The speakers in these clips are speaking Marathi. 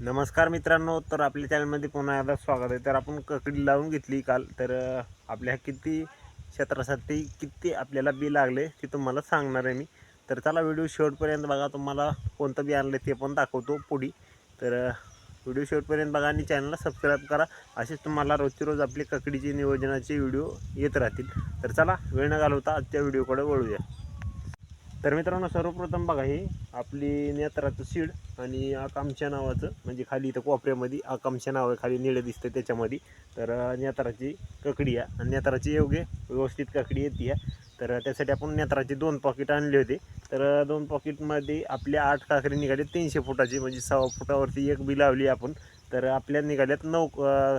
नमस्कार मित्रांनो, तर आपल्या चॅनलमध्ये पुन्हा एकदा स्वागत आहे। तर आपण ककडी लावून घेतली काल, तर आपल्या किती क्षेत्रासाठी किती आपल्याला बी लागले ते तुम्हाला सांगणार आहे मी। तर चला व्हिडिओ शेवटपर्यंत बघा, तुम्हाला कोणतं बी आणलं ते पण दाखवतो पुढे। तर व्हिडिओ शेवटपर्यंत बघा आणि चॅनलला सबस्क्राईब करा, असेच तुम्हाला रोजचे रोज आपले ककडीचे नियोजनाचे व्हिडिओ येत राहतील। तर चला वेळ न घालवता आजच्या व्हिडिओकडे वळूया। तर मित्रांनो, सर्वप्रथम बघा, ही आपली नेत्राचं सीड आणि आकांक्षा नावाचं, म्हणजे खाली इथं कोपऱ्यामध्ये आकांक्षा नाव आहे, खाली निळं दिसतं त्याच्यामध्ये। तर नेत्राची ककडी आहे आणि नेत्राची योग्य व्यवस्थित ककडी येते। तर त्यासाठी आपण नेत्राचे 2 पॉकेट आणले होते। तर 2 पॉकेटमध्ये आपल्या 8 काकडी निघाले 300 फुटाची, म्हणजे 6 फुटावरती एक बी लावली आपण। तर आपल्या निघाल्यात 9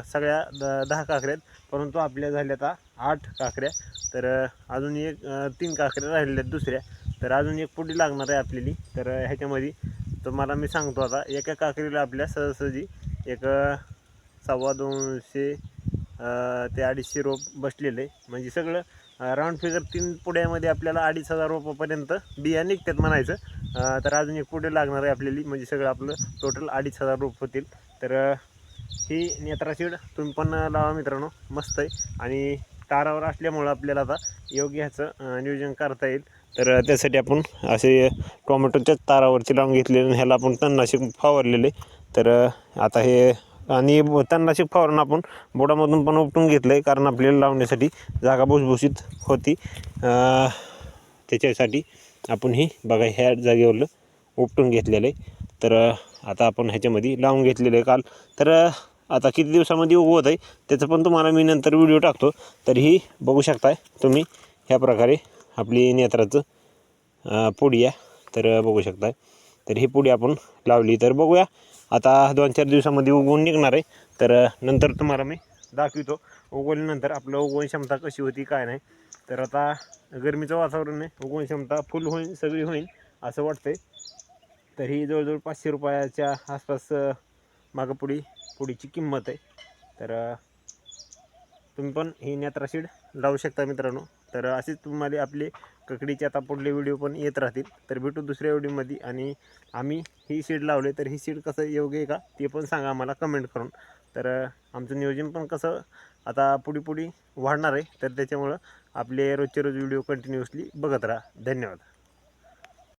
सगळ्या 10 काकड्यात, परंतु आपल्या झाल्यात 8 काकड्या। तर अजून एक 3 काकड्या राहिलेल्या दुसऱ्या, तर अजून एक पुडी लागणार आहे आपल्याला। तर ह्याच्यामध्ये तुम्हाला मी सांगतो, आता एका काकडीला आपल्या सहजसहजी एक 250 ते 250 रोप बसलेले, म्हणजे सगळं राऊंड फिगर 3 पुड्यामध्ये आपल्याला 2500 रोपापर्यंत बिया निघतात म्हणायचं। तर अजून एक पुढे लागणार आहे आपल्याला, म्हणजे सगळं आपलं टोटल 2500 रोप होतील। तर ही नेत्रा सीड तुम्ही पण लावा मित्रांनो, मस्त आहे आणि तारावर असल्यामुळं आपल्याला आता योग्य ह्याचं नियोजन करता येईल। तर त्यासाठी आपण असे टोमॅटोच्या तारावरती लावून घेतलेले, ह्याला आपण तणनाशक फवारलेले। तर आता हे आणि तणनाशक फवारून आपण बोडामधून पण उपटून घेतलं आहे, कारण आपल्याला लावण्यासाठी जागा भुसभुशीत होती। त्याच्यासाठी आपण ही बघा ह्या जागेवरलं उपटून घेतलेलं आहे। तर आता आपण ह्याच्यामध्ये लावून घेतलेलं आहे काल। तर आता किती दिवसामध्ये उगवत आहे त्याचं पण तुम्हाला मी नंतर व्हिडिओ टाकतो। तर ही बघू शकताय तुम्ही, ह्या प्रकारे आपली नेत्राचं पुडी आहे। तर बघू शकताय, तर ही पुडी आपण लावली। तर बघूया आता 2-4 दिवसामध्ये उगवून निघणार आहे। तर नंतर तुम्हाला मी दाखवतो उगवल्यानंतर आपलं उगवण क्षमता कशी होती काय नाही। तर आता गरमीचं वातावरण आहे, उगवण क्षमता फुल होईल, सगळी होईल असं वाटतंय। तर ही जवळजवळ 500 रुपयाच्या आसपास मागं पुडीची किंमत आहे। तर तुम्ही पण ही नेत्रा सीड लावू शकता मित्रांनो। तर असेच तुम्हाला आपले ककडीचे आता पुढले व्हिडिओ पण येत राहतील। तर भेटू दुसऱ्या व्हिडिओमध्ये, आणि आम्ही ही सीड लावले तर ही सीड कसं योग्य आहे का ते पण सांगा आम्हाला कमेंट करून। तर आमचं नियोजन पण कसं आता पुढे वाढणार आहे, तर त्याच्यामुळं आपले रोजचे रोज व्हिडिओ कंटिन्युअसली बघत राहा। धन्यवाद।